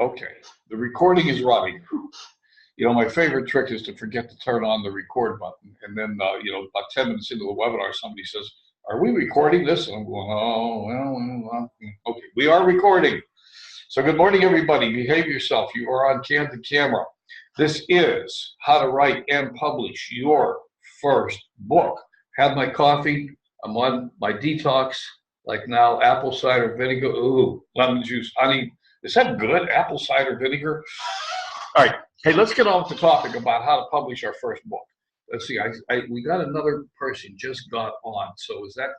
Okay, the recording is running. You know, my favorite trick is to forget to turn on the record button. And then, you know, about 10 minutes into the webinar, somebody says, are we recording this? And I'm going, oh, well, okay, we are recording. So good morning, everybody. Behave yourself. You are on Candid Camera. This is how to write and publish your first book. Had my coffee. I'm on my detox. Like now, apple cider vinegar. Ooh, lemon juice, honey. Is that good? Apple cider vinegar? All right. Hey, let's get on to the topic about how to publish our first book. Let's see. We got another person just got on. So is that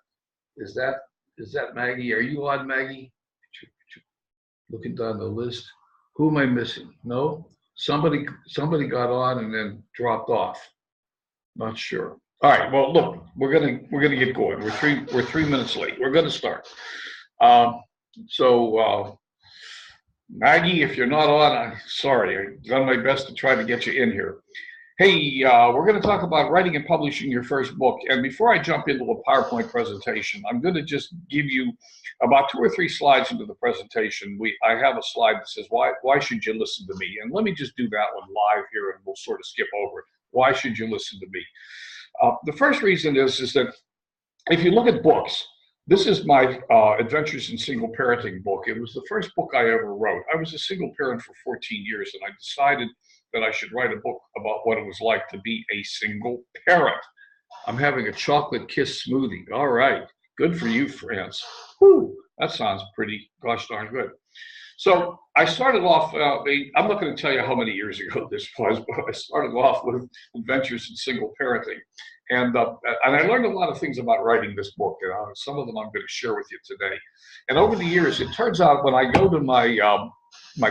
Maggie? Are you on, Maggie? Looking down the list. Who am I missing? No? Somebody got on and then dropped off. Not sure. All right. Well, look, we're gonna get going. We're 3 minutes late. We're gonna start. Maggie, if you're not on, I'm sorry. I've done my best to try to get you in here. Hey, we're going to talk about writing and publishing your first book. And before I jump into a PowerPoint presentation, I'm going to just give you about 2 or 3 slides into the presentation. I have a slide that says, why should you listen to me? And let me just do that one live here, and we'll sort of skip over it. Why should you listen to me? The first reason is that if you look at books, this is my Adventures in Single Parenting book. It was the first book I ever wrote. I was a single parent for 14 years, and I decided that I should write a book about what it was like to be a single parent. I'm having a chocolate kiss smoothie. All right. Good for you, France. Whew, that sounds pretty gosh darn good. So I started off, I'm not going to tell you how many years ago this was, but I started off with Adventures in Single Parenting. And I learned a lot of things about writing this book. Some of them I'm going to share with you today. And over the years, it turns out when I go to my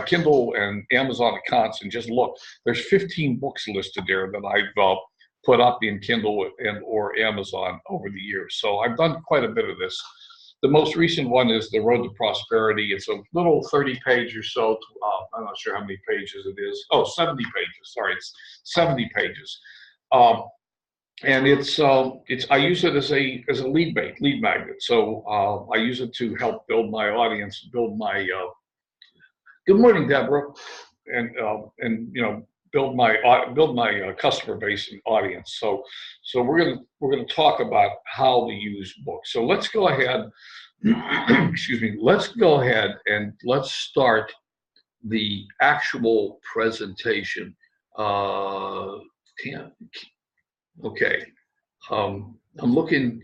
Kindle and Amazon accounts and just look, there's 15 books listed there that I've put up in Kindle and or Amazon over the years. So I've done quite a bit of this. The most recent one is The Road to Prosperity. It's a little 30-page or so. I'm not sure how many pages it is. Oh, 70 pages. Sorry, it's 70 pages. And I use it as a lead magnet. So I use it to help build my audience, build my good morning, Deborah, and you know, build my customer base and audience. So we're gonna talk about how to use books. So let's go ahead. Excuse me. Let's go ahead and let's start the actual presentation. Okay. I'm looking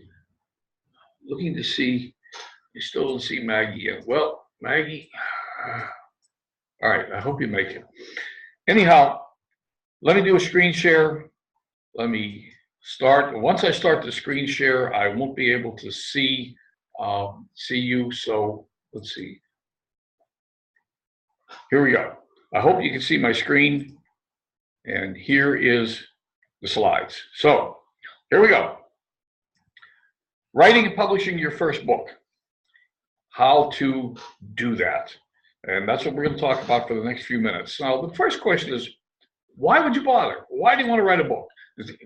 to see. You still don't see Maggie yet. Well, Maggie. All right. I hope you make it. Anyhow, let me do a screen share. Let me start. Once I start the screen share, I won't be able to see you. So let's see. Here we go. I hope you can see my screen. And here is the slides. So here we go. Writing and publishing your first book. How to do that. And that's what we're going to talk about for the next few minutes. Now, the first question is, why would you bother? Why do you want to write a book?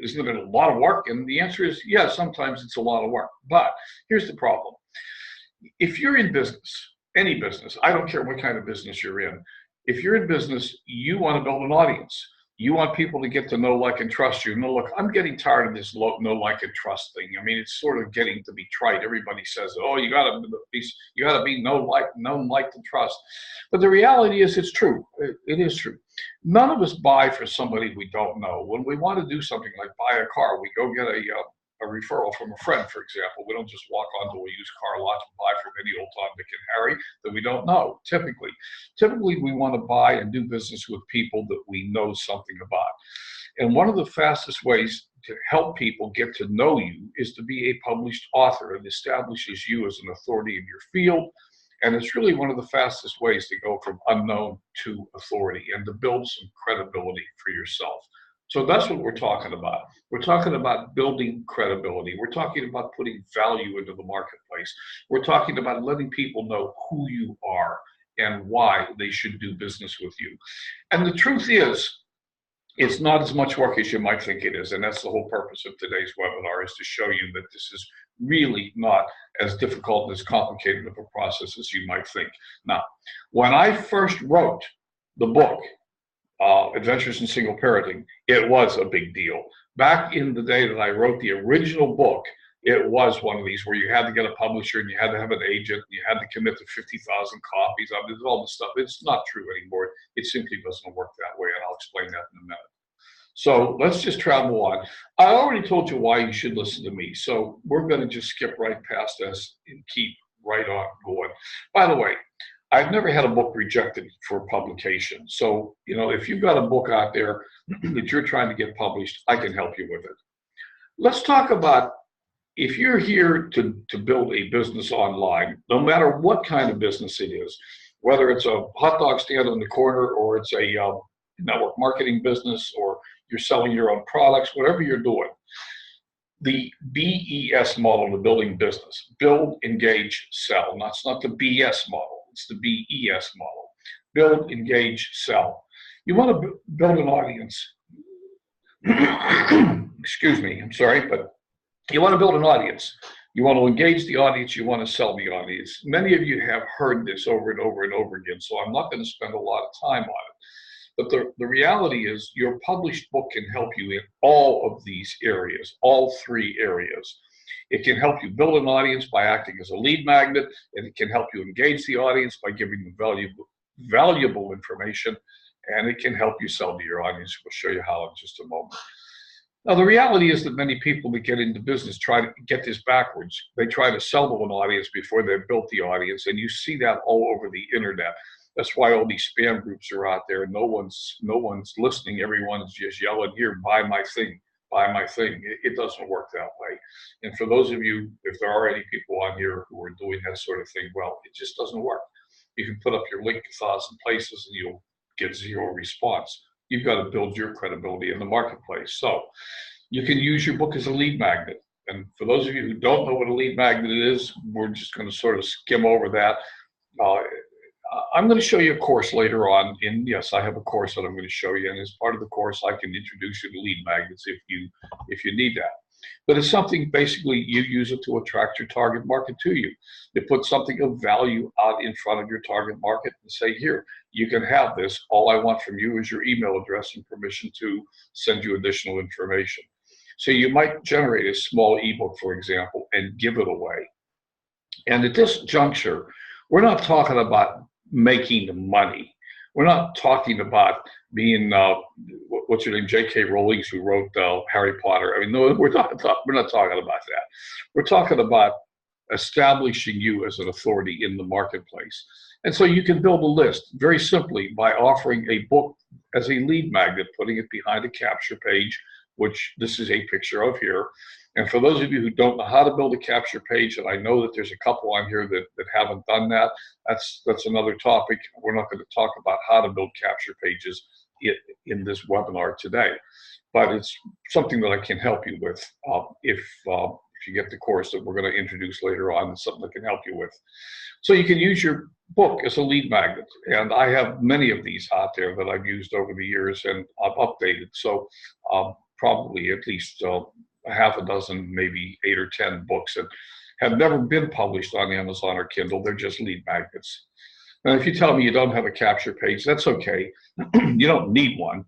Isn't it a lot of work? And the answer is, yeah, sometimes it's a lot of work. But here's the problem. If you're in business, any business, I don't care what kind of business you're in, if you're in business, you want to build an audience. You want people to get to know, like, and trust you. No, look, I'm getting tired of this know, like, and trust thing. I mean, it's sort of getting to be trite. Everybody says, oh, you gotta be known, like, and trust. But the reality is, it's true. It is true. None of us buy for somebody we don't know. When we want to do something like buy a car, we go get a referral from a friend, for example. We don't just walk onto a used car lot and buy from any old Tom, Dick, and Harry that we don't know, Typically, we want to buy and do business with people that we know something about. And one of the fastest ways to help people get to know you is to be a published author. It establishes you as an authority in your field. And it's really one of the fastest ways to go from unknown to authority and to build some credibility for yourself. So that's what we're talking about. We're talking about building credibility. We're talking about putting value into the marketplace. We're talking about letting people know who you are and why they should do business with you. And the truth is, it's not as much work as you might think it is. And that's the whole purpose of today's webinar, is to show you that this is really not as difficult and as complicated of a process as you might think. Now, when I first wrote the book, Adventures in Single Parenting, it was a big deal. Back in the day that I wrote the original book, it was one of these where you had to get a publisher and you had to have an agent, and you had to commit to 50,000 copies of it, all this stuff. It's not true anymore. It simply doesn't work that way, and I'll explain that in a minute. So let's just travel on. I already told you why you should listen to me, so we're going to just skip right past this and keep right on going. By the way, I've never had a book rejected for publication. So, you know, if you've got a book out there that you're trying to get published, I can help you with it. Let's talk about if you're here to build a business online, no matter what kind of business it is, whether it's a hot dog stand on the corner or it's a network marketing business or you're selling your own products, whatever you're doing, the BES model of the building business, build, engage, sell. That's not the BS model. It's the BES model. Build, engage, sell. You want to build an audience. Excuse me, I'm sorry, but you want to build an audience. You want to engage the audience. You want to sell the audience. Many of you have heard this over and over and over again, so I'm not going to spend a lot of time on it. But the reality is your published book can help you in all of these areas, all three areas. It can help you build an audience by acting as a lead magnet, and it can help you engage the audience by giving them valuable information, and it can help you sell to your audience. We'll show you how in just a moment. Now, the reality is that many people that get into business try to get this backwards. They try to sell to an audience before they've built the audience, and you see that all over the internet. That's why all these spam groups are out there. No one's listening. Everyone's just yelling, "Here, buy my thing. Buy my thing." It doesn't work that way. And for those of you, if there are any people on here who are doing that sort of thing, well, it just doesn't work. You can put up your link 1,000 places and you'll get zero response. You've got to build your credibility in the marketplace. So you can use your book as a lead magnet. And for those of you who don't know what a lead magnet is, we're just going to sort of skim over that. I'm going to show you a course later on. And yes, I have a course that I'm going to show you. And as part of the course, I can introduce you to lead magnets if you need that. But it's something basically you use it to attract your target market to you. You put something of value out in front of your target market and say, "Here, you can have this. All I want from you is your email address and permission to send you additional information." So you might generate a small ebook, for example, and give it away. And at this juncture, we're not talking about making money. We're not talking about being what's your name, J.K. Rowling, who wrote Harry Potter. I mean, no, we're not talking about that. We're talking about establishing you as an authority in the marketplace. And so you can build a list very simply by offering a book as a lead magnet, putting it behind a capture page, which this is a picture of here. And for those of you who don't know how to build a capture page, and I know that there's a couple on here that haven't done that, that's another topic. We're not going to talk about how to build capture pages in this webinar today, but it's something that I can help you with if you get the course that we're going to introduce later on. It's something that can help you with. So you can use your book as a lead magnet, and I have many of these out there that I've used over the years, and I've updated. So probably at least a half a dozen, maybe 8 or 10 books that have never been published on Amazon or Kindle. They're just lead magnets. And if you tell me you don't have a capture page, that's okay. You don't need one.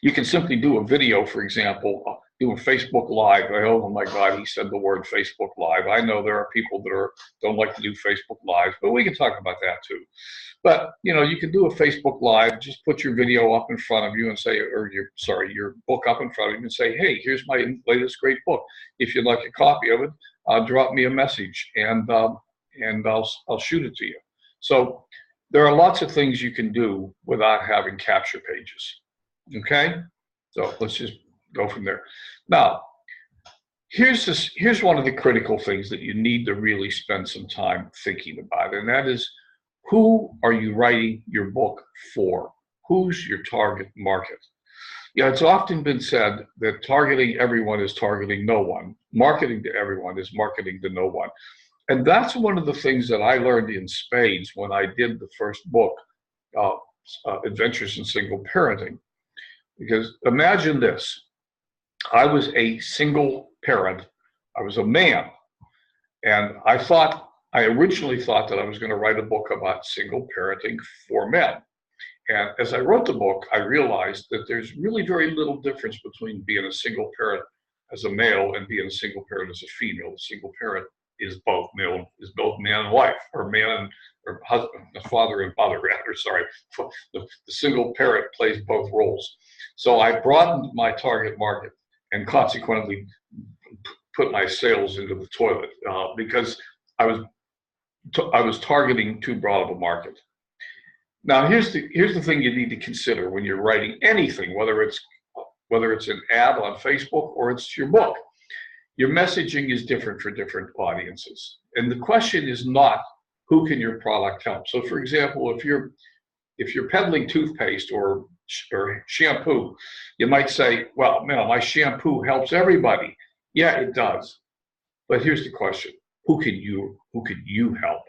You can simply do a video, for example, do a Facebook Live. Oh my God, he said the word Facebook Live. I know there are people that don't like to do Facebook Lives, but we can talk about that too. But you can do a Facebook Live. Just put your video up in front of you and say, or your book up in front of you and say, "Hey, here's my latest great book. If you'd like a copy of it, drop me a message and I'll shoot it to you." So there are lots of things you can do without having capture pages. Okay, so let's just go from there. Now, here's one of the critical things that you need to really spend some time thinking about, and that is, who are you writing your book for? Who's your target market? It's often been said that targeting everyone is targeting no one. Marketing to everyone is marketing to no one. And that's one of the things that I learned in spades when I did the first book, Adventures in Single Parenting. Because imagine this. I was a single parent. I was a man. And I originally thought that I was going to write a book about single parenting for men. And as I wrote the book, I realized that there's really very little difference between being a single parent as a male and being a single parent as a female. A single parent is both male, is both man and wife, or man and or husband, father and mother, rather. Sorry, the single parent plays both roles. So I broadened my target market and consequently put my sales into the toilet because I was targeting too broad of a market. Now here's the thing you need to consider when you're writing anything, whether it's an ad on Facebook or it's your book. Your messaging is different for different audiences, and the question is not who can your product help. So, for example, if you're peddling toothpaste or shampoo, you might say, "Well, no, my shampoo helps everybody." Yeah, it does. But here's the question: who can you help?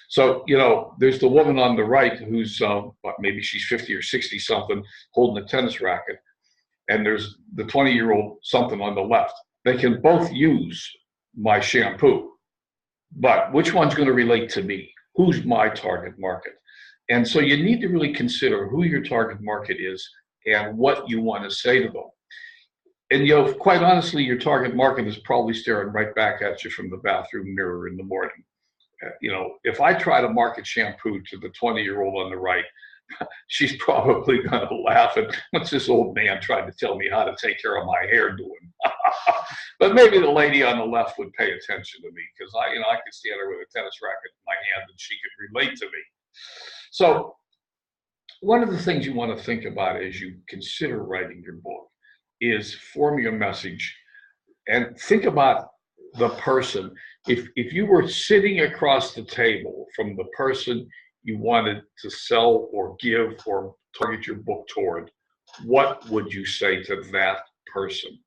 So, there's the woman on the right who's maybe she's 50 or 60 something, holding a tennis racket, and there's the 20-year-old something on the left. They can both use my shampoo, but which one's going to relate to me? Who's my target market? And so you need to really consider who your target market is and what you want to say to them. And quite honestly, your target market is probably staring right back at you from the bathroom mirror in the morning. If I try to market shampoo to the 20-year-old on the right, she's probably going to laugh at what's this old man trying to tell me how to take care of my hair doing. But maybe the lady on the left would pay attention to me because I could stand there with a tennis racket in my hand and she could relate to me. So one of the things you want to think about as you consider writing your book is forming a message and think about the person. If you were sitting across the table from the person you wanted to sell or give or target your book toward, what would you say to that person?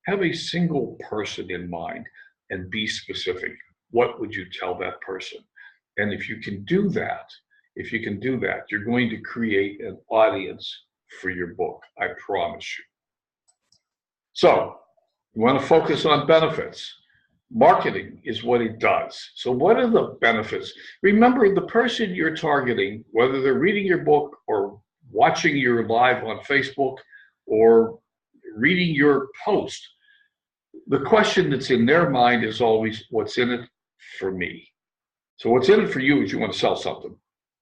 Have a single person in mind and be specific. What would you tell that person? And if you can do that, you're going to create an audience for your book. I promise you. So you want to focus on benefits. Marketing is what it does. So what are the benefits? Remember, the person you're targeting, whether they're reading your book or watching your live on Facebook or reading your post, the question that's in their mind is always, what's in it for me? So what's in it for you is you want to sell something.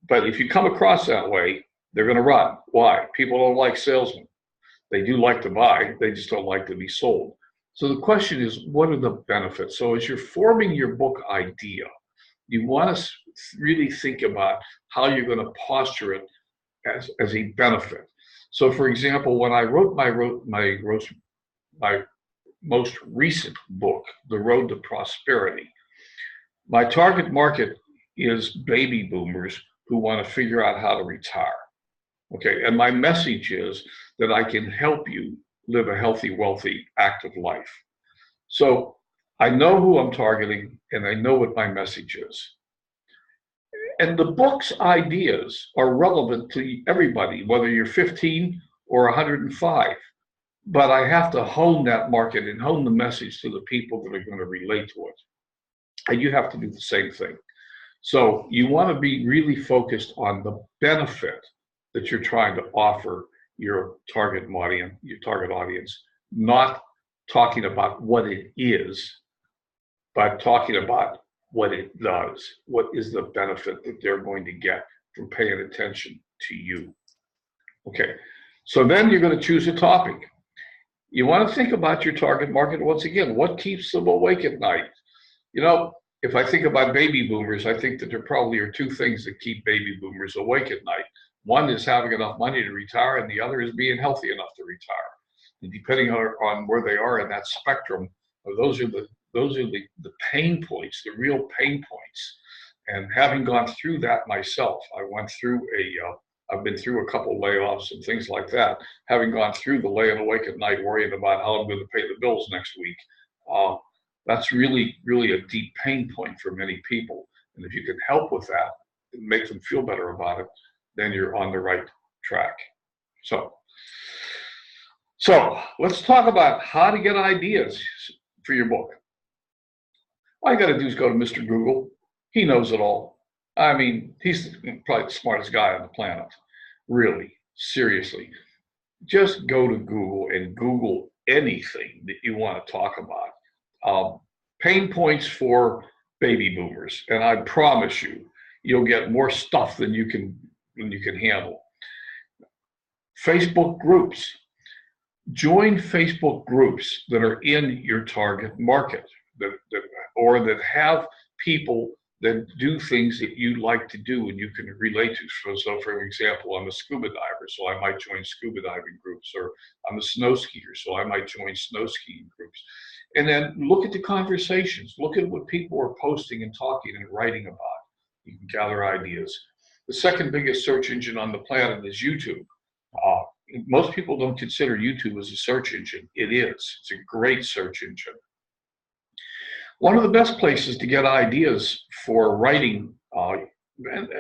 But if you come across that way, they're going to run. Why? People don't like salesmen. They do like to buy, they just don't like to be sold. So the question is, what are the benefits? So as you're forming your book idea, you want to really think about how you're going to posture it as a benefit. So for example, when I wrote my most recent book, The Road to Prosperity, my target market is baby boomers who want to figure out how to retire. Okay, and my message is that I can help you live a healthy, wealthy, active life. So I know who I'm targeting and I know what my message is. And the book's ideas are relevant to everybody, whether you're 15 or 105. But I have to hone that market and hone the message to the people that are going to relate to it. And you have to do the same thing. So you want to be really focused on the benefit that you're trying to offer your target audience, not talking about what it is, but talking about what it does. What is the benefit that they're going to get from paying attention to you? Okay, so then you're going to choose a topic. You want to think about your target market once again. What keeps them awake at night? If I think about baby boomers, I think that there probably are two things that keep baby boomers awake at night. One is having enough money to retire, and the other is being healthy enough to retire. And depending on where they are in that spectrum, those are the pain points, the real pain points. And having gone through that myself, I've been through a couple layoffs and things like that. Having gone through the laying awake at night, worrying about how I'm going to pay the bills next week, that's really, really a deep pain point for many people. And if you can help with that and make them feel better about it, then you're on the right track. So let's talk about how to get ideas for your book. All you got to do is go to Mr. Google. He knows it all. I mean, he's probably the smartest guy on the planet, really. seriously, just go to Google and Google anything that you want to talk about. Pain points for baby boomers, and I promise you, you'll get more stuff than you can handle. Facebook groups. Join Facebook groups that are in your target market, or that have people that do things that you like to do and you can relate to. So for example, I'm a scuba diver, so I might join scuba diving groups, or I'm a snow skier, so I might join snow skiing groups. And then look at the conversations, look at what people are posting and talking and writing about. You can gather ideas. The second biggest search engine on the planet is YouTube. Most people don't consider YouTube as a search engine. It is. It's a great search engine. One of the best places to get ideas for writing,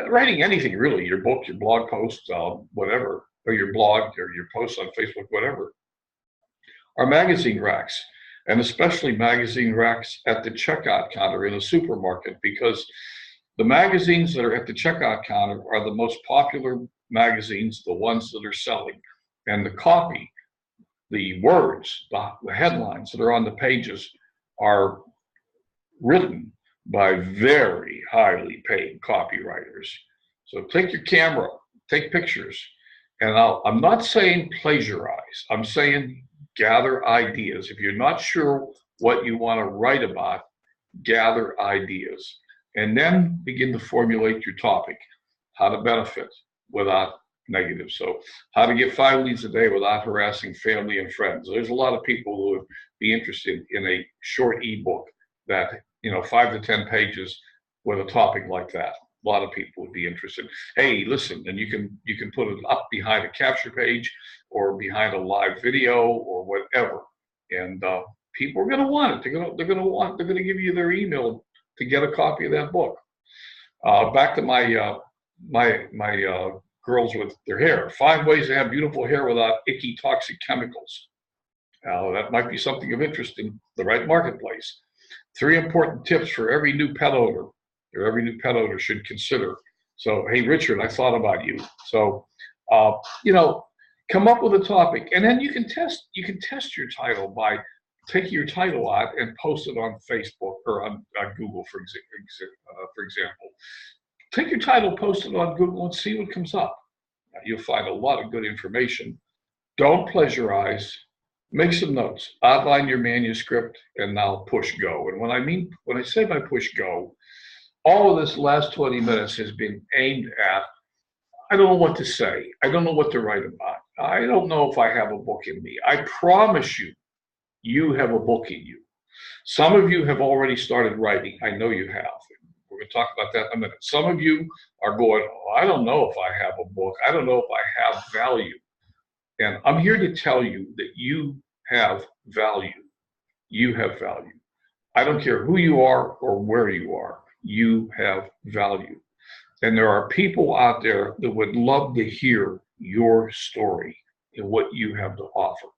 writing anything really, your book, your blog post, whatever, or your blog, or your posts on Facebook, whatever, are magazine racks, and especially magazine racks at the checkout counter in a supermarket, because the magazines that are at the checkout counter are the most popular magazines, the ones that are selling. And the copy, the words, the headlines that are on the pages are written by very highly paid copywriters. So take your camera, take pictures, and I'm not saying plagiarize, I'm saying gather ideas. If you're not sure what you want to write about, gather ideas, and then begin to formulate your topic, how to benefit without negative. So how to get 5 leads a day without harassing family and friends. There's a lot of people who would be interested in a short ebook that, 5 to 10 pages with a topic like that. A lot of people would be interested. Hey, listen, and you can put it up behind a capture page or behind a live video or whatever, and people are going to want it. They're going to give you their email to get a copy of that book. Back to my girls with their hair. 5 ways to have beautiful hair without icky, toxic chemicals. That might be something of interest in the right marketplace. 3 important tips for every new pet owner, or every new pet owner should consider. So, hey, Richard, I thought about you. So, come up with a topic, and then you can test your title by taking your title out and post it on Facebook or on Google, for example. Take your title, post it on Google, and see what comes up. You'll find a lot of good information. Don't plagiarize. Make some notes. Outline your manuscript, and now push go. And when I say by push go, all of this last 20 minutes has been aimed at, I don't know what to say. I don't know what to write about. I don't know if I have a book in me. I promise you, you have a book in you. Some of you have already started writing. I know you have. We're going to talk about that in a minute. Some of you are going, oh, I don't know if I have a book. I don't know if I have value. And I'm here to tell you that you have value. You have value. I don't care who you are or where you are. You have value. And there are people out there that would love to hear your story and what you have to offer.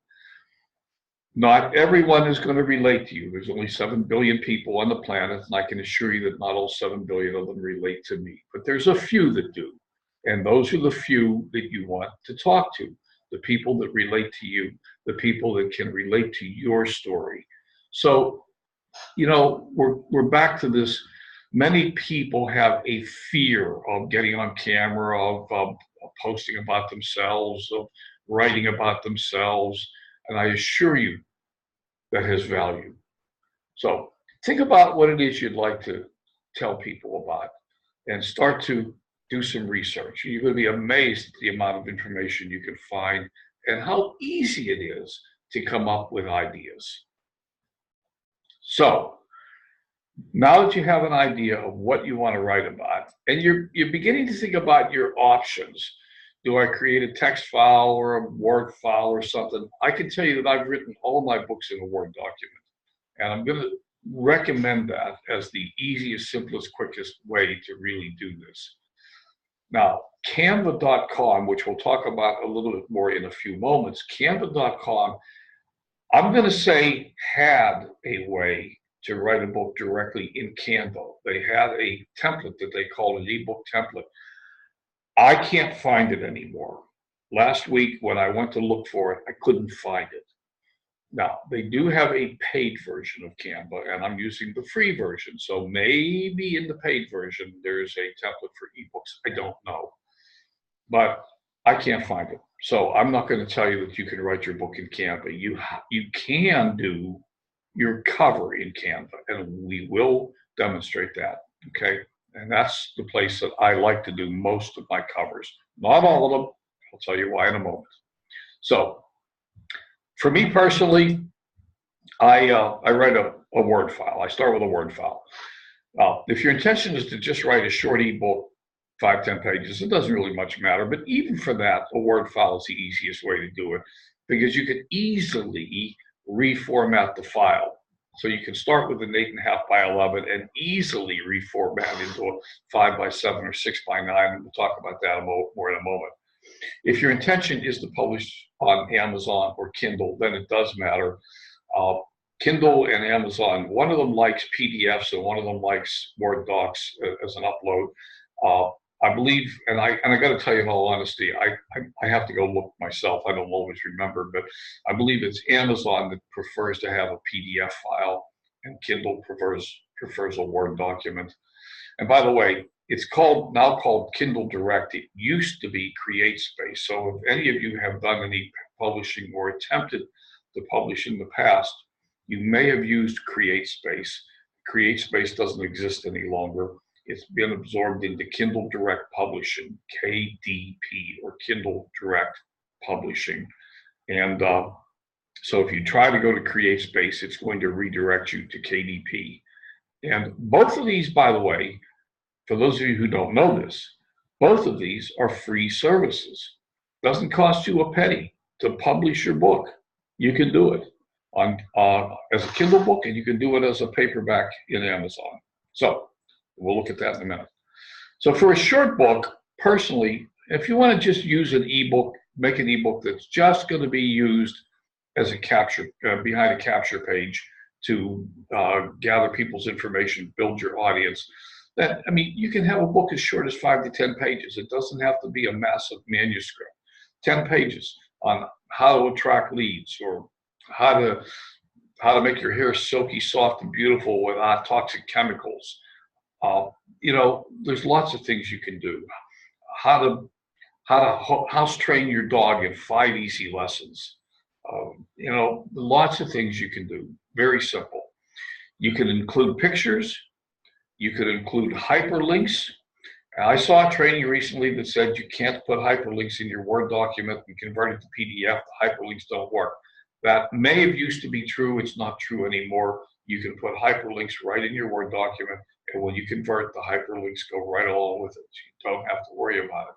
Not everyone is going to relate to you. There's only 7 billion people on the planet, and I can assure you that not all 7 billion of them relate to me. But there's a few that do. And those are the few that you want to talk to, the people that relate to you, the people that can relate to your story. So, we're back to this. Many people have a fear of getting on camera, of posting about themselves, of writing about themselves. And I assure you that has value. So think about what it is you'd like to tell people about and start to do some research. You're going to be amazed at the amount of information you can find and how easy it is to come up with ideas. So now that you have an idea of what you want to write about, and you're beginning to think about your options, do I create a text file or a Word file or something? I can tell you that I've written all my books in a Word document. And I'm going to recommend that as the easiest, simplest, quickest way to really do this. Now, Canva.com, which we'll talk about a little bit more in a few moments, Canva.com, I'm going to say, had a way to write a book directly in Canva. They had a template that they call an ebook template. I can't find it anymore. last week when I went to look for it, I couldn't find it. Now, they do have a paid version of Canva, and I'm using the free version. So maybe in the paid version, there's a template for ebooks. I don't know. But I can't find it. So I'm not going to tell you that you can write your book in Canva. You can do your cover in Canva, and we will demonstrate that, okay? And that's the place that I like to do most of my covers. Not all of them. I'll tell you why in a moment. So for me personally, I write a Word file. I start with a Word file. If your intention is to just write a short ebook, 5-10 pages, it doesn't really much matter. But even for that, a Word file is the easiest way to do it because you can easily reformat the file. So you can start with an 8.5 by 11 and easily reformat into a 5 by 7 or 6 by 9. And we'll talk about that more in a moment. If your intention is to publish on Amazon or Kindle, then it does matter. Kindle and Amazon, one of them likes PDFs and one of them likes Word docs as an upload. I believe, and I got to tell you in all honesty, I have to go look myself. I don't always remember, but I believe it's Amazon that prefers to have a PDF file, and Kindle prefers a Word document. And by the way, it's now called Kindle Direct. It used to be CreateSpace. So if any of you have done any publishing or attempted to publish in the past, you may have used CreateSpace. CreateSpace doesn't exist any longer. It's been absorbed into Kindle Direct Publishing, KDP, or Kindle Direct Publishing. And so if you try to go to CreateSpace, it's going to redirect you to KDP. And both of these, by the way, for those of you who don't know this, both of these are free services. Doesn't cost you a penny to publish your book. You can do it on as a Kindle book, and you can do it as a paperback in Amazon. So we'll look at that in a minute. So for a short book, personally, if you want to just use an ebook, make an ebook that's just going to be used as a capture, behind a capture page to gather people's information, build your audience, I mean, you can have a book as short as 5 to 10 pages. It doesn't have to be a massive manuscript. 10 pages on how to attract leads, or how to make your hair silky, soft, and beautiful without toxic chemicals. You know, there's lots of things you can do. How to house train your dog in 5 easy lessons. You know, lots of things you can do. Very simple. You can include pictures. You could include hyperlinks. I saw a training recently that said you can't put hyperlinks in your Word document and convert it to PDF. The hyperlinks don't work. That may have used to be true. It's not true anymore. You can put hyperlinks right in your Word document, and when you convert, the hyperlinks go right along with it. You don't have to worry about it.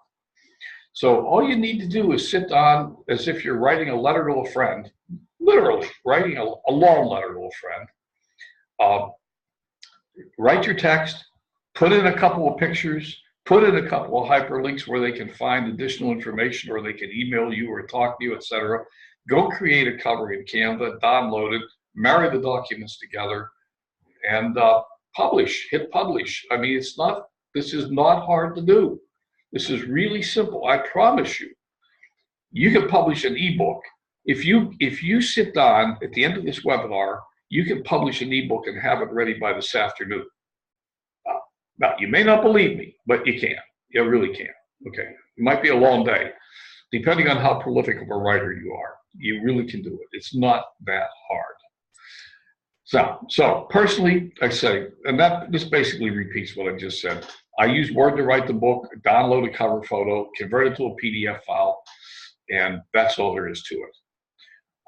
So all you need to do is sit down as if you're writing a letter to a friend, literally writing a long letter to a friend. Write your text, put in a couple of pictures, put in a couple of hyperlinks where they can find additional information, or they can email you or talk to you, etc. Go create a cover in Canva, download it, marry the documents together, and publish. Hit publish. I mean, this is not hard to do. This is really simple. I promise you. You can publish an ebook. If you sit down at the end of this webinar, you can publish an ebook and have it ready by this afternoon. Now, you may not believe me, but you can. You really can. Okay. It might be a long day. Depending on how prolific of a writer you are, you really can do it. It's not that hard. So personally, I say, and this basically repeats what I just said. I use Word to write the book, download a cover photo, convert it to a PDF file, and that's all there is to it.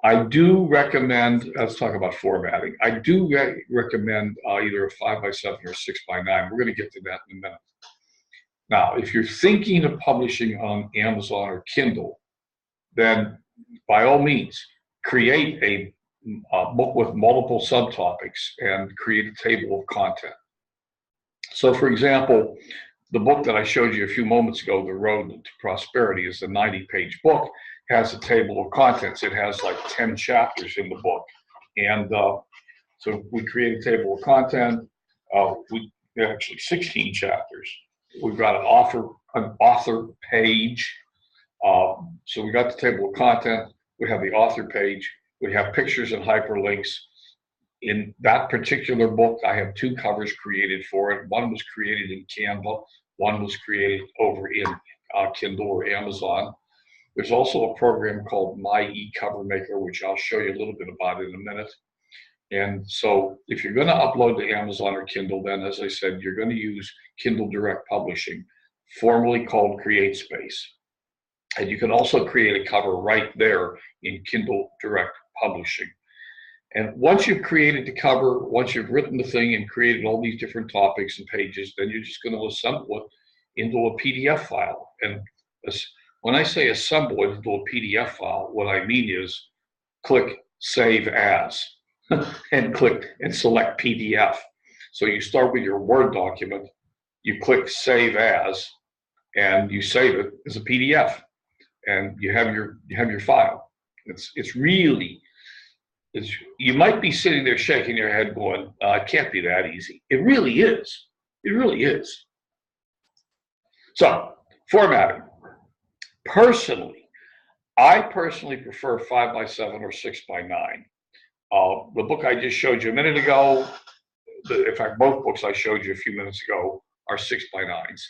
I do recommend, let's talk about formatting. I do recommend either a 5 by 7 or 6 by 9. We're going to get to that in a minute. Now, if you're thinking of publishing on Amazon or Kindle, then by all means, create a book with multiple subtopics and create a table of content. So, for example, the book that I showed you a few moments ago, The Road to Prosperity, is a 90-page book, has a table of contents. It has like 10 chapters in the book. And so we create a table of content. Actually 16 chapters. We've got an author page. So we got the table of content, we have the author page, we have pictures and hyperlinks. In that particular book, I have 2 covers created for it. One was created in Canva, one was created over in Kindle or Amazon. There's also a program called My eCover Maker, which I'll show you a little bit about in a minute. And so if you're going to upload to Amazon or Kindle, then as I said, you're going to use Kindle Direct Publishing, formerly called CreateSpace. And you can also create a cover right there in Kindle Direct Publishing. And once you've created the cover, once you've written the thing and created all these different topics and pages, then you're just going to assemble it into a PDF file. And when I say assemble it into a PDF file, what I mean is click Save As and click and select PDF. So you start with your Word document, you click Save As, and you save it as a PDF, and you have your file. You might be sitting there shaking your head going, it can't be that easy. It really is. It really is. So, formatting. I personally prefer 5x7 or 6x9. The book I just showed you a minute ago, in fact, both books I showed you a few minutes ago are 6x9s.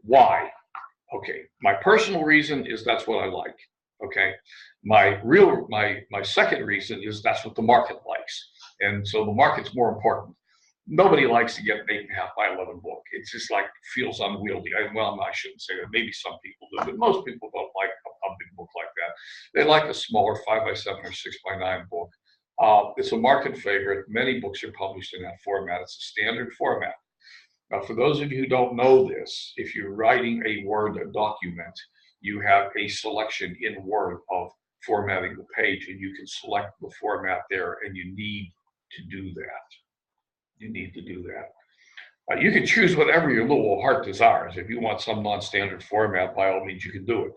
Why? Okay, my personal reason is that's what I like. Okay, my second reason is that's what the market likes, and so the market's more important. Nobody likes to get an 8.5x11 book. It's just like feels unwieldy. Well, I shouldn't say that. Maybe some people do, but most people don't like a big book like that. They like a smaller 5x7 or 6x9 book. It's a market favorite. Many books are published in that format. It's a standard format. Now, for those of you who don't know this, if you're writing a Word document, you have a selection in Word of formatting the page, and you can select the format there, and you need to do that. You need to do that. You can choose whatever your little heart desires. If you want some non-standard format, by all means, you can do it.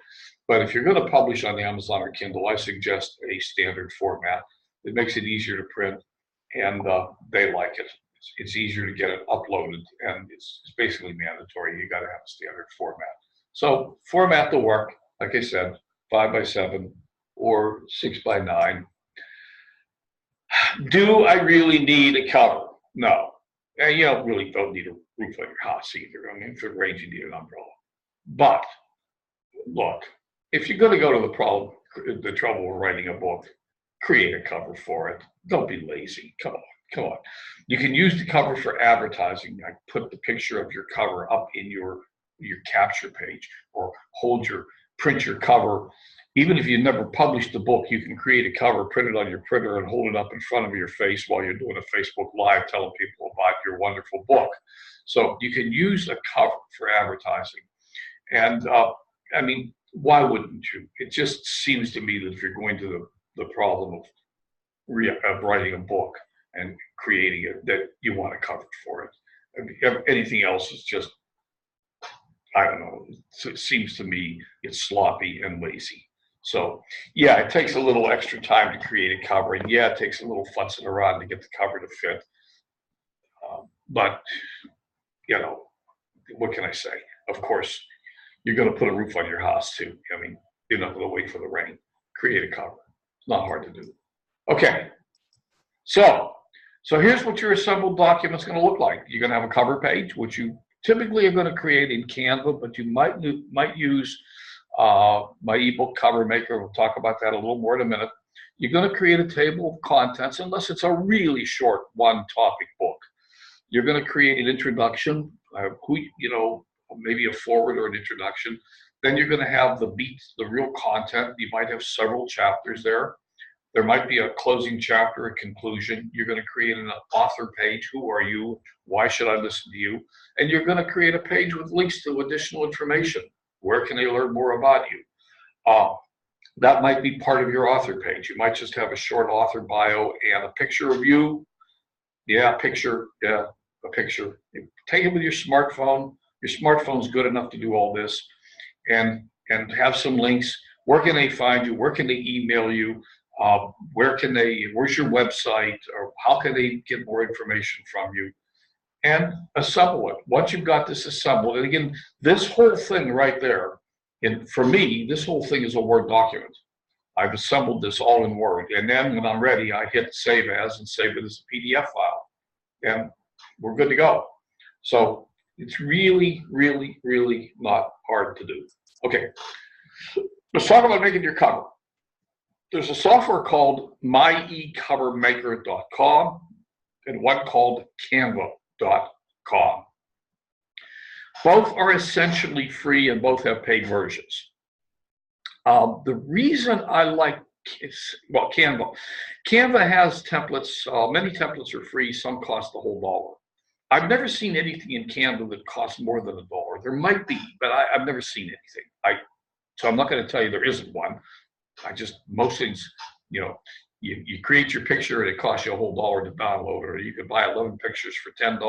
But if you're going to publish on Amazon or Kindle, I suggest a standard format. It makes it easier to print, and they like it. It's easier to get it uploaded, and it's basically mandatory. You got to have a standard format. So format the work, like I said, 5x7 or 6x9. Do I really need a cover? No. And you really don't need a roof on your house either. I mean, if it rains, you need an umbrella. But look, if you're going to go to the trouble of writing a book, create a cover for it. Don't be lazy. Come on. You can use the cover for advertising. I put the picture of your cover up in your capture page, or print your cover. Even if you never published the book, you can create a cover, print it on your printer, and hold it up in front of your face while you're doing a Facebook Live telling people about your wonderful book. So you can use a cover for advertising. And I mean, why wouldn't you? It just seems to me that if you're going to the problem of writing a book and creating it, that you want a cover for it. I mean, anything else is just, I don't know, it seems to me it's sloppy and lazy. So yeah, it takes a little extra time to create a cover, and yeah, it takes a little futzing around to get the cover to fit. But what can I say? Of course, you're going to put a roof on your house too. I mean, you're not going to wait for the rain. Create a cover. It's not hard to do. Okay, so here's what your assembled document's going to look like. You're going to have a cover page, which you typically are going to create in Canva, but you might use my ebook cover maker. We'll talk about that a little more in a minute. You're going to create a table of contents, unless it's a really short one-topic book. You're going to create an introduction, maybe a foreword or an introduction. Then you're going to have the beats, the real content. You might have several chapters there. There might be a closing chapter, a conclusion. You're going to create an author page. Who are you? Why should I listen to you? And you're going to create a page with links to additional information. Where can they learn more about you? That might be part of your author page. You might just have a short author bio and a picture of you. Yeah, a picture. Take it with your smartphone. Your smartphone's good enough to do all this. And have some links. Where can they find you? Where can they email you? Where's your website, or how can they get more information from you? And assemble it. Once you've got this assembled, and again, this whole thing right there And for me, this whole thing is a Word document. I've assembled this all in Word. And then when I'm ready, I hit Save As and save it as a PDF file. And we're good to go. So it's really, really, really not hard to do. Okay, let's talk about making your cover. There's a software called myecovermaker.com and one called canva.com. Both are essentially free and both have paid versions. The reason I like, Canva has templates. Many templates are free. Some cost a whole $1. I've never seen anything in Canva that costs more than $1. There might be, but I've never seen anything. So I'm not going to tell you there isn't one. Most things, you create your picture and it costs you a whole $1 to download it, or you can buy 11 pictures for $10,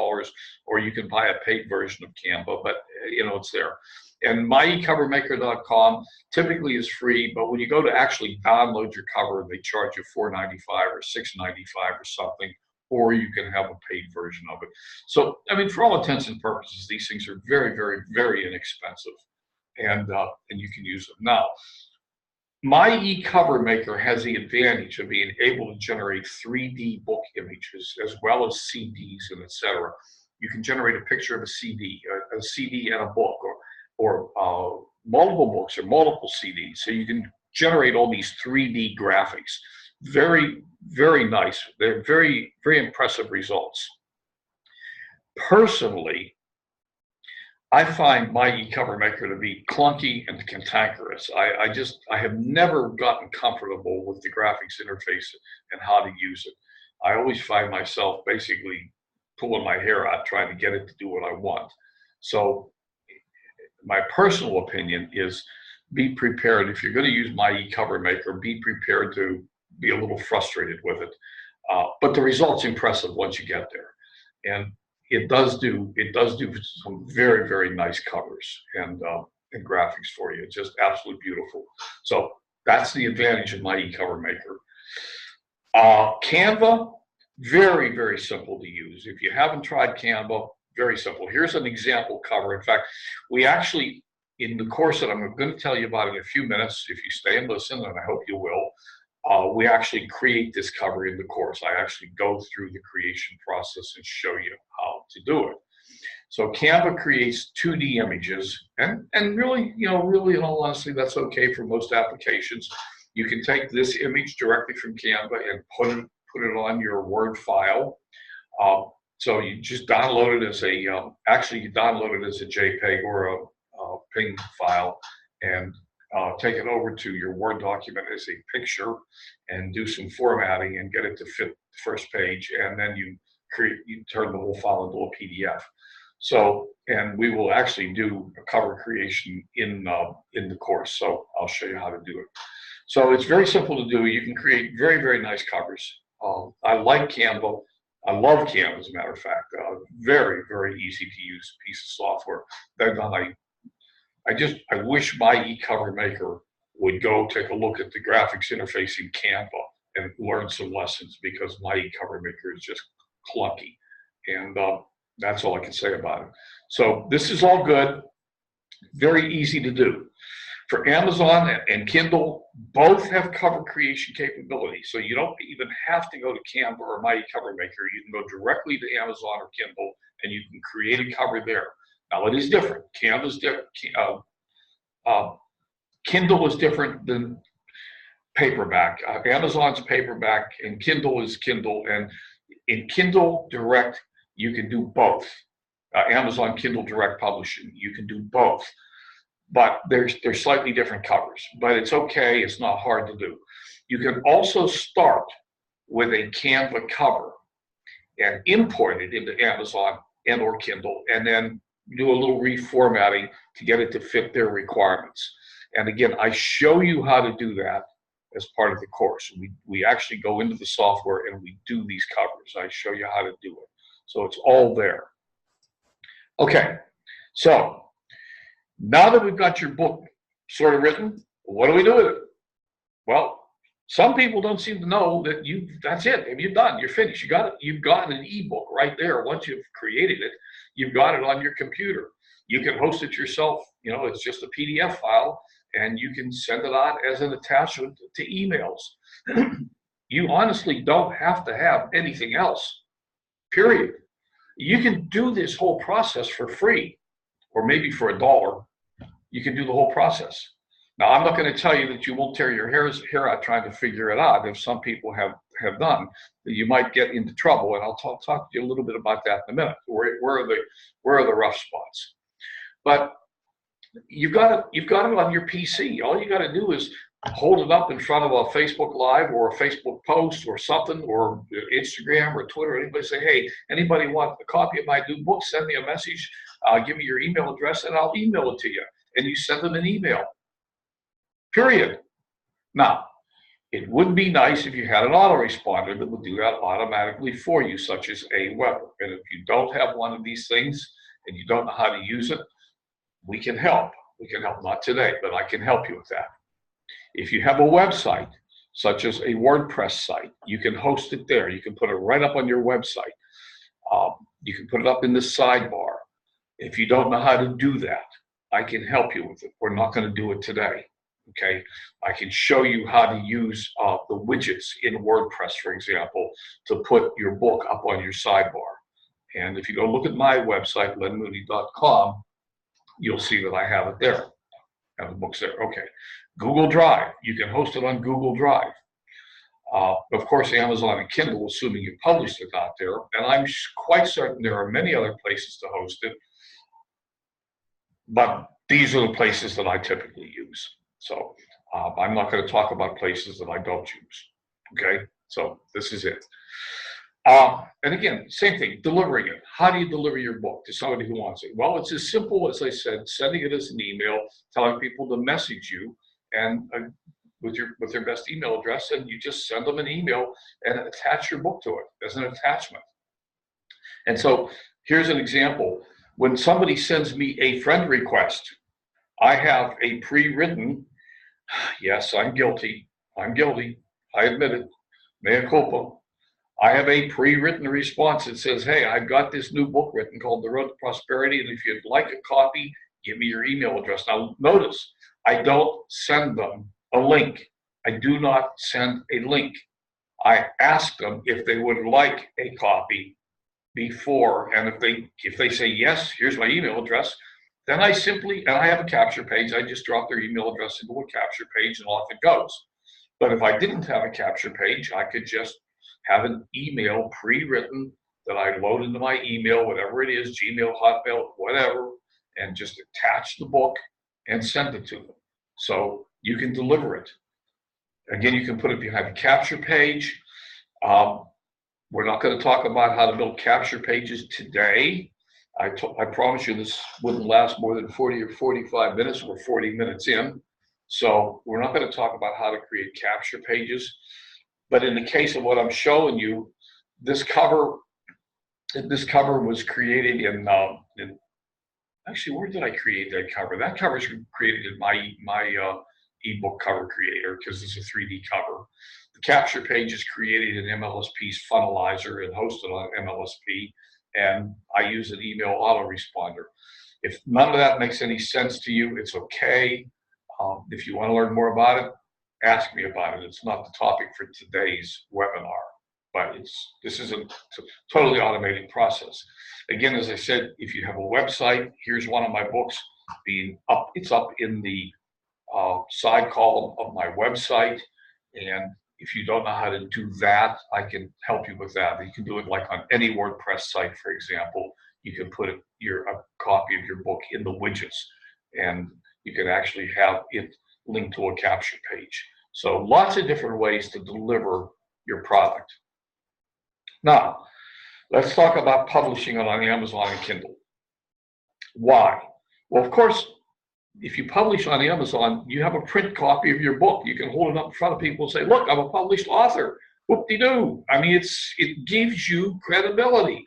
or you can buy a paid version of Canva, but it's there. And myecovermaker.com typically is free, but when you go to actually download your cover, they charge you $4.95 or $6.95 or something, or you can have a paid version of it. So, for all intents and purposes, these things are very, very, very inexpensive, and you can use them. Now, myecovermaker has the advantage of being able to generate 3D book images as well as CDs and etc. You can generate a picture of a CD and a book, or multiple books or multiple CDs. So you can generate all these 3D graphics. Very, very nice. They're very, very impressive results. Personally, I find myecovermaker to be clunky and cantankerous. I have never gotten comfortable with the graphics interface and how to use it. I always find myself basically pulling my hair out trying to get it to do what I want. So my personal opinion is, be prepared. If you're going to use myecovermaker, be prepared to be a little frustrated with it. But the result's impressive once you get there. And it does do some very, very nice covers and graphics for you. It's just absolutely beautiful. So that's the advantage of myecovermaker. Canva, very, very simple to use. If you haven't tried Canva, very simple. Here's an example cover. In fact, we actually, in the course that I'm going to tell you about in a few minutes, if you stay and listen, and I hope you will, we actually create this cover in the course. I actually go through the creation process and show you how to do it. So Canva creates 2D images, and really, really in all honesty, that's okay for most applications. You can take this image directly from Canva and put it on your Word file. So you just download it as you download it as a JPEG or a PNG file, and take it over to your Word document as a picture and do some formatting and get it to fit the first page, and then you turn the whole file into a PDF. So, and we will actually do a cover creation in the course, so I'll show you how to do it. So it's very simple to do. You can create very, very nice covers. I like Canva. I love Canva, as a matter of fact. Very, very easy to use piece of software. I wish myecovermaker would go take a look at the graphics interface in Canva and learn some lessons, because myecovermaker is just clunky. And that's all I can say about it. So this is all good, very easy to do. For Amazon and Kindle, both have cover creation capability. So you don't even have to go to Canva or myecovermaker. You can go directly to Amazon or Kindle and you can create a cover there. Now it is different. Canva's different. Kindle is different than paperback. Amazon's paperback and Kindle is Kindle. And in Kindle Direct, you can do both. Amazon Kindle Direct Publishing, you can do both. But they're slightly different covers. But it's okay. It's not hard to do. You can also start with a Canva cover and import it into Amazon and or Kindle, and then do a little reformatting to get it to fit their requirements. And again, I show you how to do that as part of the course. We actually go into the software and we do these covers. I show you how to do it. So it's all there. Okay, so now that we've got your book sort of written, what do we do with it? Well, some people don't seem to know that that's it. You're done. You're finished. You've got an ebook right there. Once you've created it, you've got it on your computer. You can host it yourself. It's just a PDF file, and you can send it out as an attachment to emails. You honestly don't have to have anything else, period. You can do this whole process for free, or maybe for $1. You can do the whole process. Now, I'm not going to tell you that you won't tear your hair out trying to figure it out. If some people have done, you might get into trouble, and I'll talk to you a little bit about that in a minute. Where are the rough spots? But you've got it on your PC. All you got to do is hold it up in front of a Facebook Live or a Facebook post or something, or Instagram or Twitter. Anybody say, hey, anybody want a copy of my new book? Send me a message. Give me your email address, and I'll email it to you. And you send them an email. Period. Now, it would be nice if you had an autoresponder that would do that automatically for you, such as Aweber. And if you don't have one of these things and you don't know how to use it, we can help. We can help, not today, but I can help you with that. If you have a website, such as a WordPress site, you can host it there. You can put it right up on your website. You can put it up in the sidebar. If you don't know how to do that, I can help you with it. We're not going to do it today. Okay, I can show you how to use the widgets in WordPress, for example, to put your book up on your sidebar. And if you go look at my website, lenmooney.com, you'll see that I have it there. I have the books there. Okay, Google Drive. You can host it on Google Drive. Of course, Amazon and Kindle, assuming you published it out there. And I'm quite certain there are many other places to host it. But these are the places that I typically use. So I'm not going to talk about places that I don't use. Okay, so this is it. And again, same thing, delivering it. How do you deliver your book to somebody who wants it? Well, it's as simple as I said, sending it as an email, telling people to message you, and with their best email address, and you just send them an email and attach your book to it as an attachment. And so here's an example. When somebody sends me a friend request, I have a pre-written, yes, I'm guilty. I'm guilty. I admit it. Mea culpa. I have a pre-written response that says, hey, I've got this new book written called The Road to Prosperity, and if you'd like a copy, give me your email address. Now, notice, I don't send them a link. I do not send a link. I ask them if they would like a copy before, and if they say yes, here's my email address, then I simply, and I have a capture page, I just drop their email address into a capture page and off it goes. But if I didn't have a capture page, I could just have an email pre-written that I load into my email, whatever it is, Gmail, Hotmail, whatever, and just attach the book and send it to them. So you can deliver it. Again, you can put it behind a capture page. We're not going to talk about how to build capture pages today. I promise you this wouldn't last more than 40 or 45 minutes. We're 40 minutes in. So we're not going to talk about how to create capture pages. But in the case of what I'm showing you, this cover was created in actually, where did I create that cover? That cover is created in my ebook cover creator, because it's a 3D cover. The capture page is created in MLSP's Funnelizer and hosted on MLSP, and I use an email autoresponder. If none of that makes any sense to you, it's okay. If you want to learn more about it, ask me about it. It's not the topic for today's webinar, but this is a totally automated process. Again, as I said, if you have a website, here's one of my books being up. It's up in the side column of my website, and if you don't know how to do that, I can help you with that. You can do it like on any WordPress site, for example. You can put a copy of your book in the widgets, and you can actually have it linked to a capture page. So lots of different ways to deliver your product. Now, let's talk about publishing it on Amazon and Kindle. Why? Well, of course, if you publish on Amazon, you have a print copy of your book. You can hold it up in front of people and say, look, I'm a published author. Whoop-de-doo. I mean, it gives you credibility.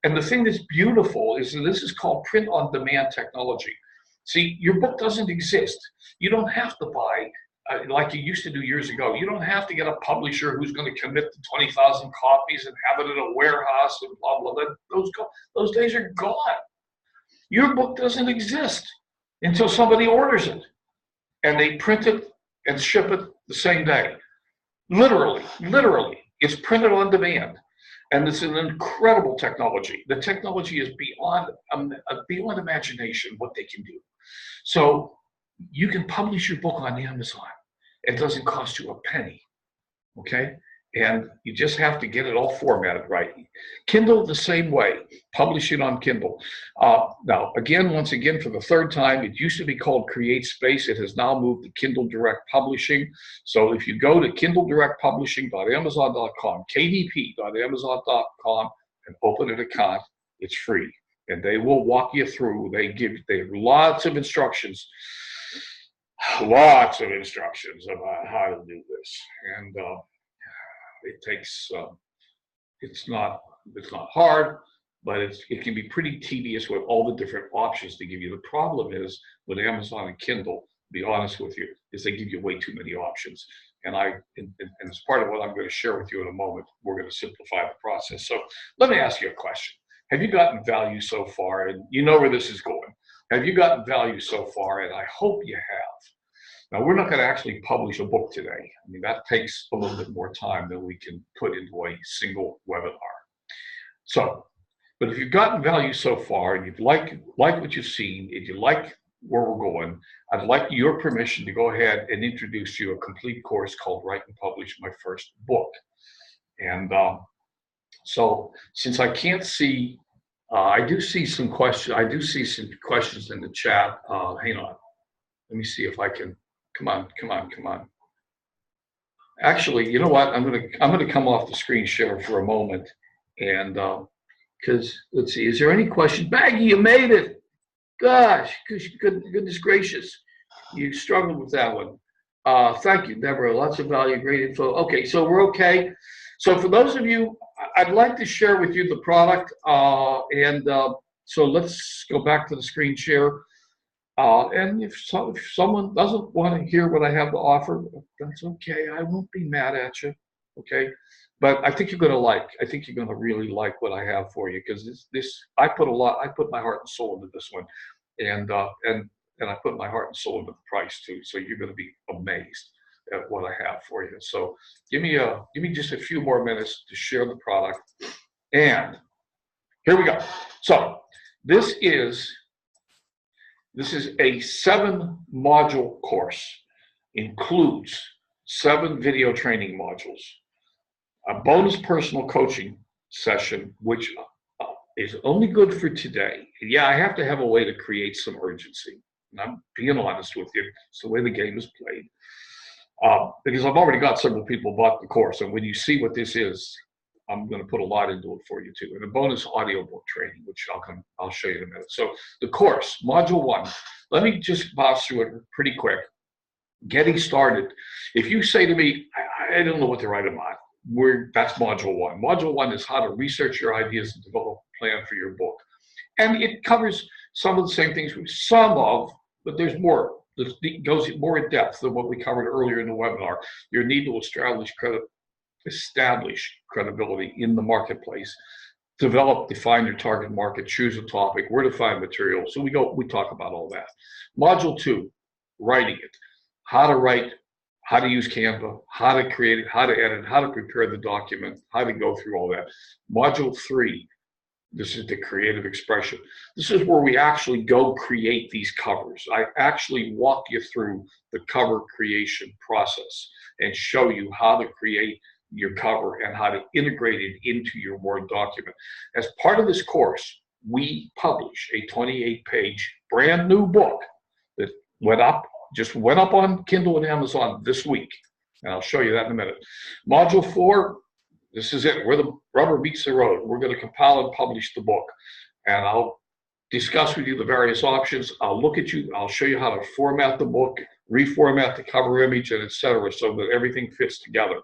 And the thing that's beautiful is that this is called print-on-demand technology. See, your book doesn't exist. You don't have to buy, like you used to do years ago. You don't have to get a publisher who's going to commit to 20,000 copies and have it in a warehouse and blah, blah, blah. Those days are gone. Your book doesn't exist until somebody orders it, and they print it and ship it the same day. Literally, it's printed on demand. And it's an incredible technology. The technology is beyond imagination what they can do. So you can publish your book on Amazon. It doesn't cost you a penny, okay? And you just have to get it all formatted right. Kindle the same way, publish it on Kindle. Now, once again, for the third time, it used to be called CreateSpace. It has now moved to Kindle Direct Publishing. So if you go to kindledirectpublishing.amazon.com, kdp.amazon.com, and open an account, it's free. And they will walk you through. They have lots of instructions about how to do this. And it takes, it's not hard, but it can be pretty tedious with all the different options they give you. The problem is with Amazon and Kindle, to be honest with you, is they give you way too many options. And as part of what I'm going to share with you in a moment, we're going to simplify the process. So let me ask you a question. Have you gotten value so far? And you know where this is going. Have you gotten value so far? And I hope you have. Now, we're not going to actually publish a book today. I mean, that takes a little bit more time than we can put into a single webinar. So, but if you've gotten value so far and you've like what you've seen, if you like where we're going, I'd like your permission to go ahead and introduce you a complete course called Write and Publish My First Book. And so, since I can't see, I do see some questions. I do see some questions in the chat. Hang on. Let me see if I can. Come on. Actually, you know what? I'm gonna come off the screen share for a moment, and because let's see, is there any questions? Maggie, you made it. Gosh, goodness gracious, you struggled with that one. Thank you, Deborah. Lots of value, great info. Okay, so we're okay. So for those of you, I'd like to share with you the product, so let's go back to the screen share. And if someone doesn't want to hear what I have to offer, that's okay. I won't be mad at you, okay? But I think you're going to I think you're going to really like what I have for you, because I put my heart and soul into this one, and I put my heart and soul into the price too. So you're going to be amazed at what I have for you. So give me just a few more minutes to share the product, and here we go. So this is a 7-module course, includes 7 video training modules, a bonus personal coaching session, which is only good for today. Yeah, I have to have a way to create some urgency. And I'm being honest with you. It's the way the game is played. Because I've already got several people bought the course. And when you see what this is, I'm going to put a lot into it for you too. And a bonus audiobook training, which I'll show you in a minute. So the course, module 1, let me just bounce through it pretty quick. Getting started. If you say to me, I don't know what to write about, that's module 1. Module 1 is how to research your ideas and develop a plan for your book. And it covers some of the same things, but there's more. It goes more in depth than what we covered earlier in the webinar. Your need to establish credibility in the marketplace, define your target market, choose a topic, where to find material. So we talk about all that. Module 2, writing it. How to write, how to use Canva, how to create it, how to edit, how to prepare the document, how to go through all that. Module 3, this is the creative expression. This is where we actually go create these covers. I actually walk you through the cover creation process and show you how to create your cover and how to integrate it into your Word document. As part of this course, we publish a 28-page brand new book that just went up on Kindle and Amazon this week. And I'll show you that in a minute. Module 4, this is it, where the rubber meets the road. We're going to compile and publish the book. And I'll discuss with you the various options. I'll look at you. I'll show you how to format the book, reformat the cover image, and etc., so that everything fits together.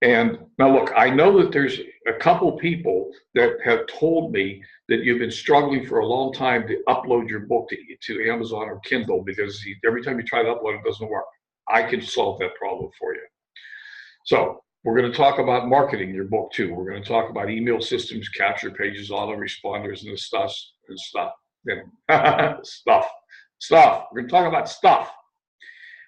And now look, I know that there's a couple people that have told me that you've been struggling for a long time to upload your book to Amazon or Kindle, because every time you try to upload it doesn't work. I can solve that problem for you. So We're going to talk about marketing your book too. We're going to talk about email systems, capture pages, autoresponders, and stuff. Stuff. We're going to talk about stuff.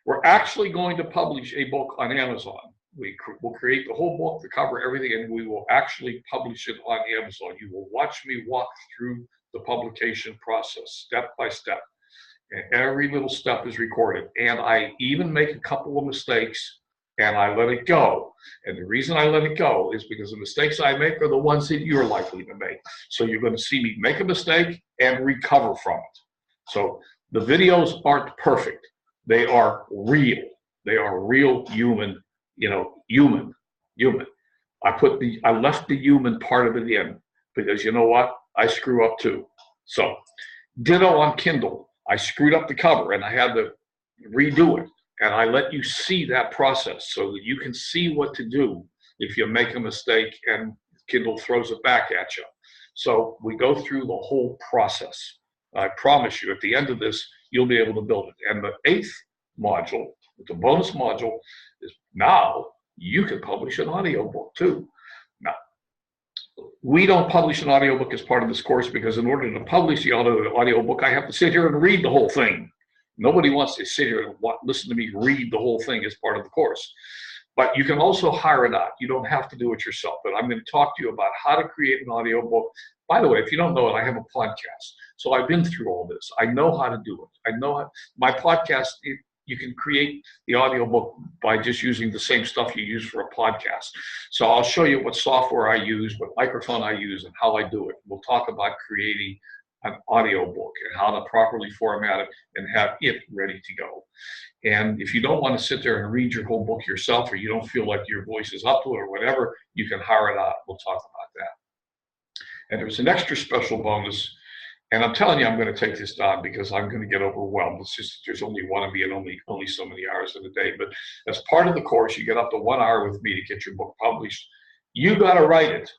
We're actually going to publish a book on Amazon. We'll create the whole book, the cover, everything, and we will actually publish it on Amazon. You will watch me walk through the publication process, step by step. And every little step is recorded. And I even make a couple of mistakes, and I let it go. And the reason I let it go is because the mistakes I make are the ones that you're likely to make. So you're going to see me make a mistake and recover from it. So the videos aren't perfect. They are real. They are real human, human. I left the human part of it in because you know what? I screw up too. So ditto on Kindle. I screwed up the cover and I had to redo it. And I let you see that process so that you can see what to do if you make a mistake and Kindle throws it back at you. So we go through the whole process. I promise you, at the end of this, you'll be able to build it. And the 8th module, the bonus module, is now you can publish an audiobook too. Now, we don't publish an audiobook as part of this course because in order to publish the audiobook, I have to sit here and read the whole thing. Nobody wants to sit here and listen to me read the whole thing as part of the course. But you can also hire it out. You don't have to do it yourself. But I'm going to talk to you about how to create an audiobook. By the way, if you don't know it, I have a podcast. So I've been through all this. I know how to do it. I know how, my podcast, you can create the audiobook by just using the same stuff you use for a podcast. So I'll show you what software I use, what microphone I use, and how I do it. We'll talk about creating an audiobook and how to properly format it and have it ready to go. And if you don't want to sit there and read your whole book yourself, or you don't feel like your voice is up to it or whatever, you can hire it out. We'll talk about that. And there's an extra special bonus. And I'm telling you, I'm going to take this down because I'm going to get overwhelmed. It's just there's only one of me and only so many hours in a day. But as part of the course, you get up to 1 hour with me to get your book published. You got to write it.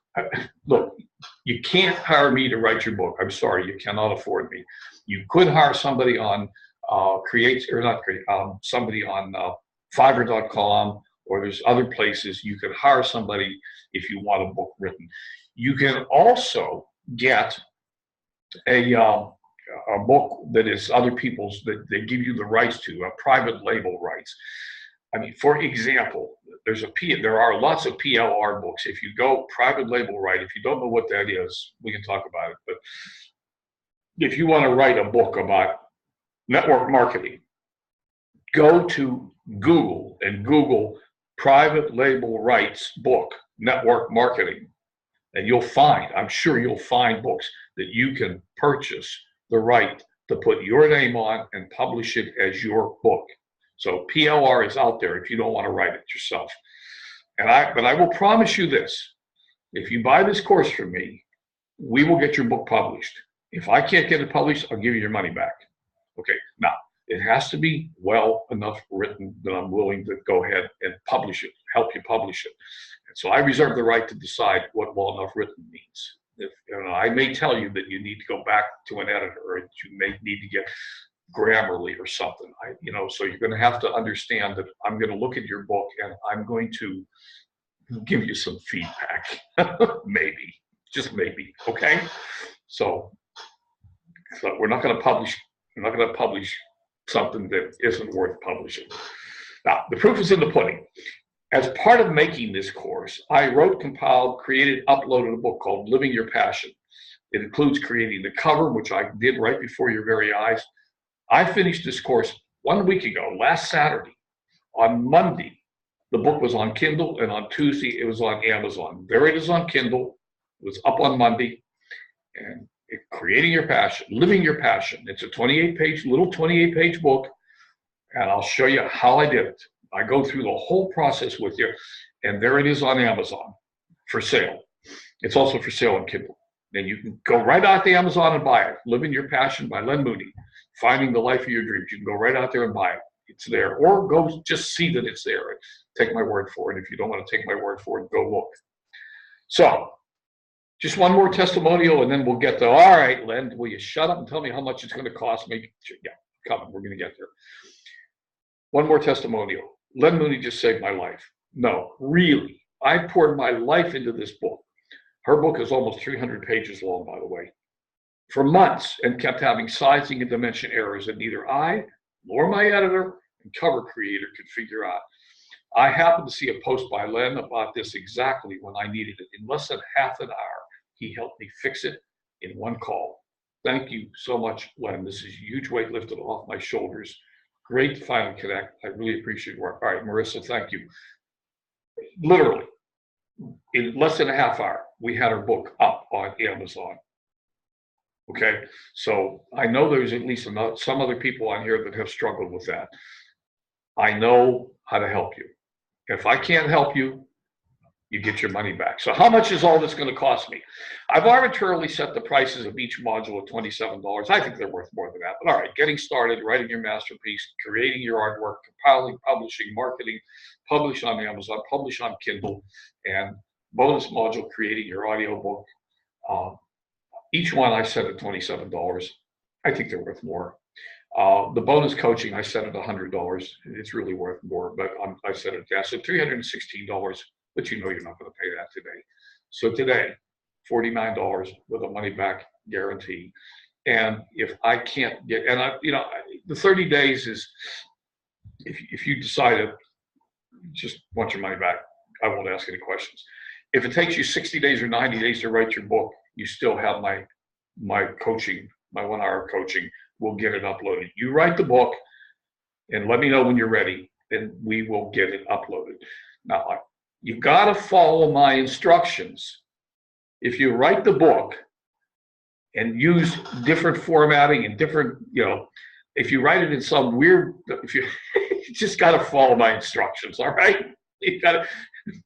Look, you can't hire me to write your book. I'm sorry, you cannot afford me. You could hire somebody on somebody on Fiverr.com, or there's other places. You can hire somebody if you want a book written. You can also get a book that is other people's, that they give you the rights to, private label rights. I mean, for example, there are lots of PLR books. If you go private label right, if you don't know what that is, we can talk about it. But if you want to write a book about network marketing, go to Google and Google private label rights book, network marketing. And you'll find, I'm sure you'll find books that you can purchase the right to put your name on and publish it as your book. So PLR is out there if you don't want to write it yourself. But I will promise you this, if you buy this course from me, we will get your book published. If I can't get it published, I'll give you your money back. Okay, now, it has to be well enough written that I'm willing to go ahead and publish it, help you publish it. And so I reserve the right to decide what well enough written means. I may tell you that you need to go back to an editor, or you may need to get Grammarly or something. So you're going to have to understand that I'm going to look at your book and I'm going to give you some feedback. Maybe, just maybe. Okay. So we're not going to publish. We're not going to publish something that isn't worth publishing. Now, the proof is in the pudding. As part of making this course, I wrote, compiled, created, uploaded a book called Living Your Passion. It includes creating the cover, which I did right before your very eyes. I finished this course 1 week ago, last Saturday. On Monday, the book was on Kindle, and on Tuesday, it was on Amazon. There it is on Kindle. It was up on Monday. And Creating Your Passion, Living Your Passion. It's a 28-page book, and I'll show you how I did it. I go through the whole process with you, and there it is on Amazon for sale. It's also for sale on Kindle. Then you can go right out to Amazon and buy it. Living Your Passion by Len Mooney. Finding the Life of Your Dreams. You can go right out there and buy it. It's there. Or go just see that it's there. Take my word for it. If you don't want to take my word for it, go look. So, just one more testimonial, and then we'll get to, all right, Len, will you shut up and tell me how much it's going to cost me? Yeah, come on, we're going to get there. One more testimonial. Len Mooney just saved my life. No, really, I poured my life into this book. Her book is almost 300 pages long, by the way, for months, and kept having sizing and dimension errors that neither I nor my editor and cover creator could figure out. I happened to see a post by Len about this exactly when I needed it. In less than half an hour, he helped me fix it in one call. Thank you so much, Len. This is a huge weight lifted off my shoulders. Great to finally connect. I really appreciate your work. All right, Marissa, thank you. Literally, in less than a half hour, we had our book up on Amazon. Okay, so I know there's at least some other people on here that have struggled with that. I know how to help you. If I can't help you, you get your money back. So how much is all this going to cost me? I've arbitrarily set the prices of each module at $27. I think they're worth more than that. But all right, getting started, writing your masterpiece, creating your artwork, compiling, publishing, marketing, publish on Amazon, publish on Kindle, and bonus module, creating your audiobook. Each one I set at $27. I think they're worth more. The bonus coaching I set at $100. It's really worth more, but I set it down. So $316, but you know you're not going to pay that today. So today, $49 with a money back guarantee. And if I can't get, and the 30 days is, if you decide to just want your money back, I won't ask any questions. If it takes you 60 days or 90 days to write your book, you still have my coaching, my 1 hour coaching. We'll get it uploaded. You write the book and let me know when you're ready, and we will get it uploaded. Now, you got to follow my instructions. If you write the book and use different formatting and different, if you write it in some weird, you just got to follow my instructions, all right?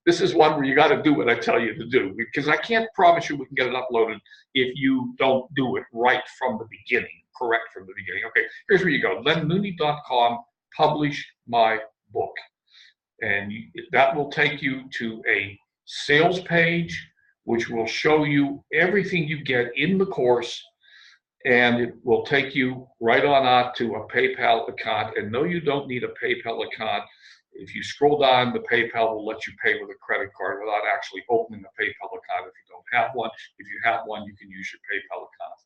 This is one where you got to do what I tell you to do, because I can't promise you we can get it uploaded if you don't do it right from the beginning, correct from the beginning. Okay, here's where you go. lenmooney.com, publish my book. And that will take you to a sales page, which will show you everything you get in the course. And it will take you right on out to a PayPal account. And no, you don't need a PayPal account. If you scroll down, the PayPal will let you pay with a credit card without actually opening a PayPal account if you don't have one. If you have one, you can use your PayPal account.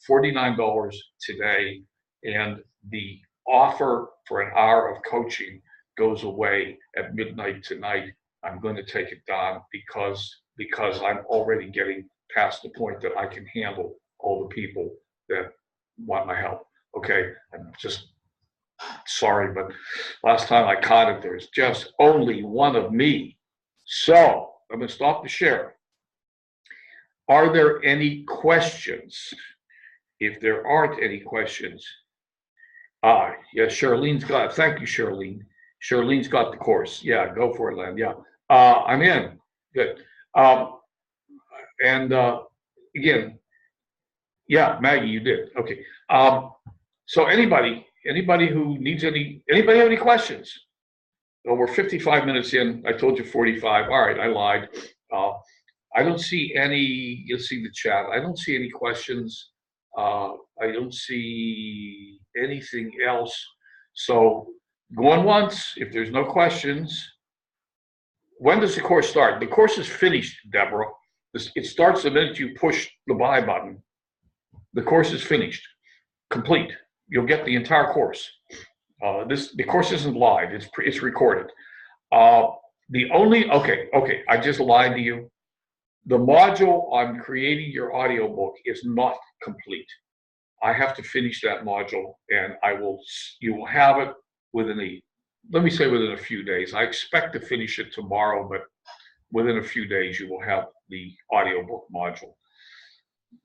$49 today, and the offer for an hour of coaching goes away at midnight tonight. I'm going to take it down because I'm already getting past the point that I can handle all the people that want my help. Okay, I'm just sorry, but last time I caught it, there's just only one of me. So I'm going to stop the share. Are there any questions? If there aren't any questions, yes, Charlene's got it. Thank you, Charlene. Charlene's got the course. Yeah, go for it, Len. Yeah, I'm in. Good. Again, yeah, Maggie, you did. Okay. So anybody who needs anybody have any questions? Well, we're 55 minutes in. I told you 45. All right, I lied. I don't see any. You'll see the chat. I don't see any questions. I don't see anything else. So going once. If there's no questions, when does the course start? The course is finished, Deborah. It starts the minute you push the buy button. The course is finished, complete. You'll get the entire course. The course isn't live. It's recorded. Okay. I just lied to you. The module on creating your audiobook is not complete. I have to finish that module, and you will have it within a few days. I expect to finish it tomorrow, but within a few days you will have the audiobook module.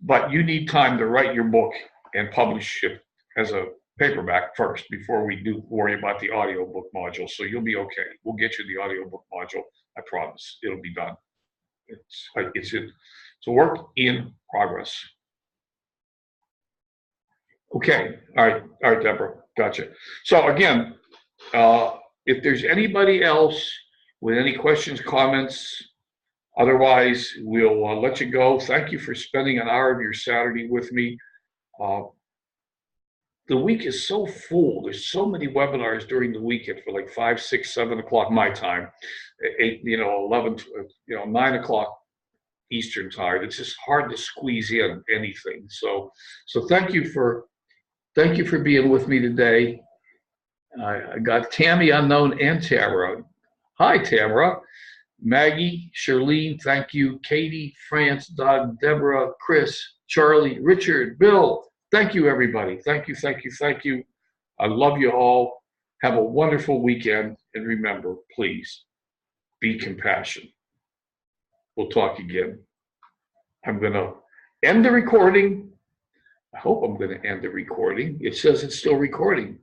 But you need time to write your book and publish it as a paperback first before we do worry about the audiobook module. So you'll be okay. We'll get you the audiobook module. I promise it'll be done. It's a work in progress. Okay. All right, Deborah. Gotcha. So again, if there's anybody else with any questions, comments, otherwise we'll let you go. Thank you for spending an hour of your Saturday with me. the week is so full. There's so many webinars during the weekend for like 5, 6, 7 o'clock my time, 8, 11, 9 o'clock Eastern time. It's just hard to squeeze in anything. So thank you for being with me today. I got Tammy Unknown and Tamara. Hi, Tamara. Maggie, Charlene, thank you. Katie, France, Doug, Deborah, Chris, Charlie, Richard, Bill. Thank you, everybody. Thank you. I love you all. Have a wonderful weekend. And remember, please, be compassionate. We'll talk again. I'm going to end the recording. I hope I'm going to end the recording. It says it's still recording.